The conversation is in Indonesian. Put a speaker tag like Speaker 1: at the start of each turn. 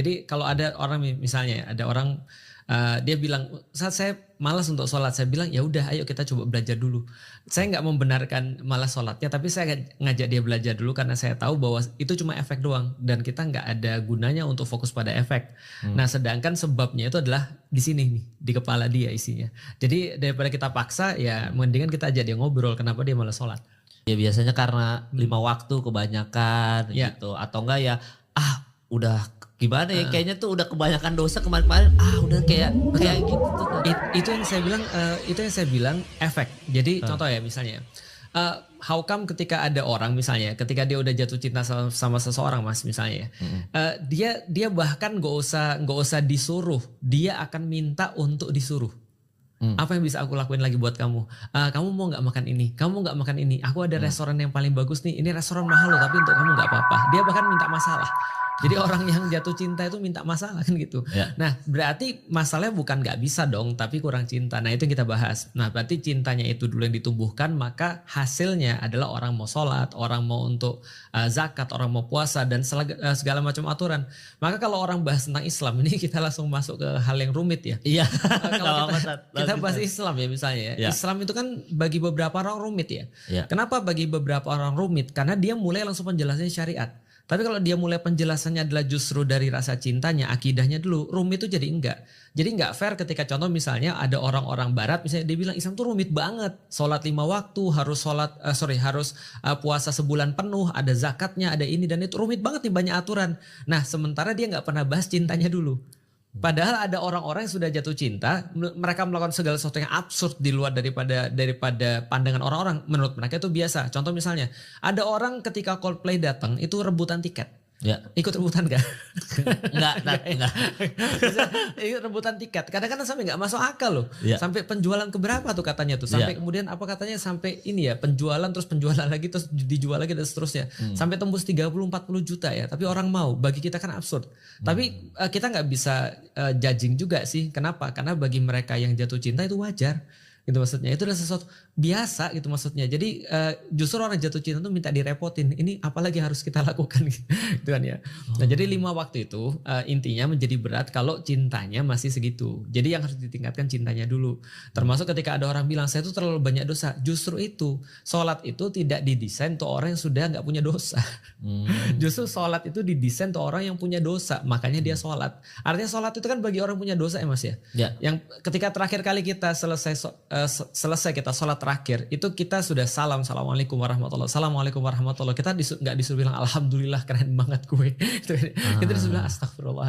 Speaker 1: Jadi kalau ada orang misalnya ada orang dia bilang saat saya malas untuk sholat, saya bilang ya udah ayo kita coba belajar dulu. Saya nggak membenarkan malas sholatnya, tapi saya ngajak dia belajar dulu karena saya tahu bahwa itu cuma efek doang dan kita nggak ada gunanya untuk fokus pada efek. Nah sedangkan sebabnya itu adalah di sini nih di kepala dia isinya. Jadi daripada kita paksa ya mendingan kita ajak dia ngobrol kenapa dia malas sholat.
Speaker 2: Ya biasanya karena 5 waktu kebanyakan gitu atau enggak ya udah gimana ya kayaknya tuh udah kebanyakan dosa kemarin-kemarin udah kayak gitu tuh.
Speaker 1: Itu yang saya bilang efek. Jadi contoh ya misalnya how come ketika ada orang misalnya ketika dia udah jatuh cinta sama seseorang Mas misalnya dia bahkan nggak usah disuruh, dia akan minta untuk disuruh. Apa yang bisa aku lakuin lagi buat kamu? Kamu mau nggak makan ini? Kamu nggak makan ini? Aku ada restoran yang paling bagus nih. Ini restoran mahal loh, tapi untuk kamu nggak apa-apa. Dia bahkan minta masalah. Jadi orang yang jatuh cinta itu minta masalah kan gitu.
Speaker 2: Ya.
Speaker 1: Nah berarti masalahnya bukan nggak bisa dong, tapi kurang cinta. Nah itu yang kita bahas. Nah berarti cintanya itu dulu yang ditumbuhkan, maka hasilnya adalah orang mau sholat, orang mau untuk zakat, orang mau puasa dan segala macam aturan. Maka kalau orang bahas tentang Islam ini kita langsung masuk ke hal yang rumit ya.
Speaker 2: Iya.
Speaker 1: Kalau kita bahas Islam ya misalnya ya. Islam itu kan bagi beberapa orang rumit ya. Kenapa bagi beberapa orang rumit? Karena dia mulai langsung penjelasannya syariat. Tapi kalau dia mulai penjelasannya adalah justru dari rasa cintanya, akidahnya dulu, rumit itu jadi enggak. Jadi enggak fair ketika contoh misalnya ada orang-orang barat misalnya dia bilang Islam tuh rumit banget. Sholat 5 waktu, harus puasa sebulan penuh, ada zakatnya, ada ini dan itu rumit banget nih banyak aturan. Nah sementara dia enggak pernah bahas cintanya dulu. Padahal ada orang-orang yang sudah jatuh cinta, mereka melakukan segala sesuatu yang absurd di luar daripada pandangan orang-orang. Menurut mereka itu biasa. Contoh misalnya, ada orang ketika Coldplay datang itu rebutan tiket.
Speaker 2: Ya.
Speaker 1: Ikut rebutan gak?
Speaker 2: Enggak.
Speaker 1: Ikut rebutan tiket. Kadang-kadang sampai nggak masuk akal loh.
Speaker 2: Ya.
Speaker 1: Sampai penjualan keberapa tuh katanya tuh. Sampai kemudian apa katanya sampai ini ya penjualan terus penjualan lagi terus dijual lagi dan seterusnya. Sampai tembus 30-40 juta ya. Tapi orang mau. Bagi kita kan absurd. Tapi kita nggak bisa judging juga sih. Kenapa? Karena bagi mereka yang jatuh cinta itu wajar. Gitu maksudnya itu adalah sesuatu biasa gitu maksudnya. Jadi justru orang jatuh cinta tuh minta direpotin. Ini apalagi harus kita lakukan gitu kan ya. Nah jadi 5 waktu itu intinya menjadi berat kalau cintanya masih segitu. Jadi yang harus ditingkatkan cintanya dulu. Termasuk ketika ada orang bilang saya tuh terlalu banyak dosa. Justru itu sholat itu tidak didesain untuk orang yang sudah nggak punya dosa. Justru sholat itu didesain untuk orang yang punya dosa. Makanya dia sholat. Artinya sholat itu kan bagi orang punya dosa ya Mas ya. Yang ketika terakhir kali kita selesai kita sholat terakhir itu kita sudah assalamualaikum warahmatullahi kita nggak disuruh bilang alhamdulillah keren banget gue kita disuruh bilang astagfirullah.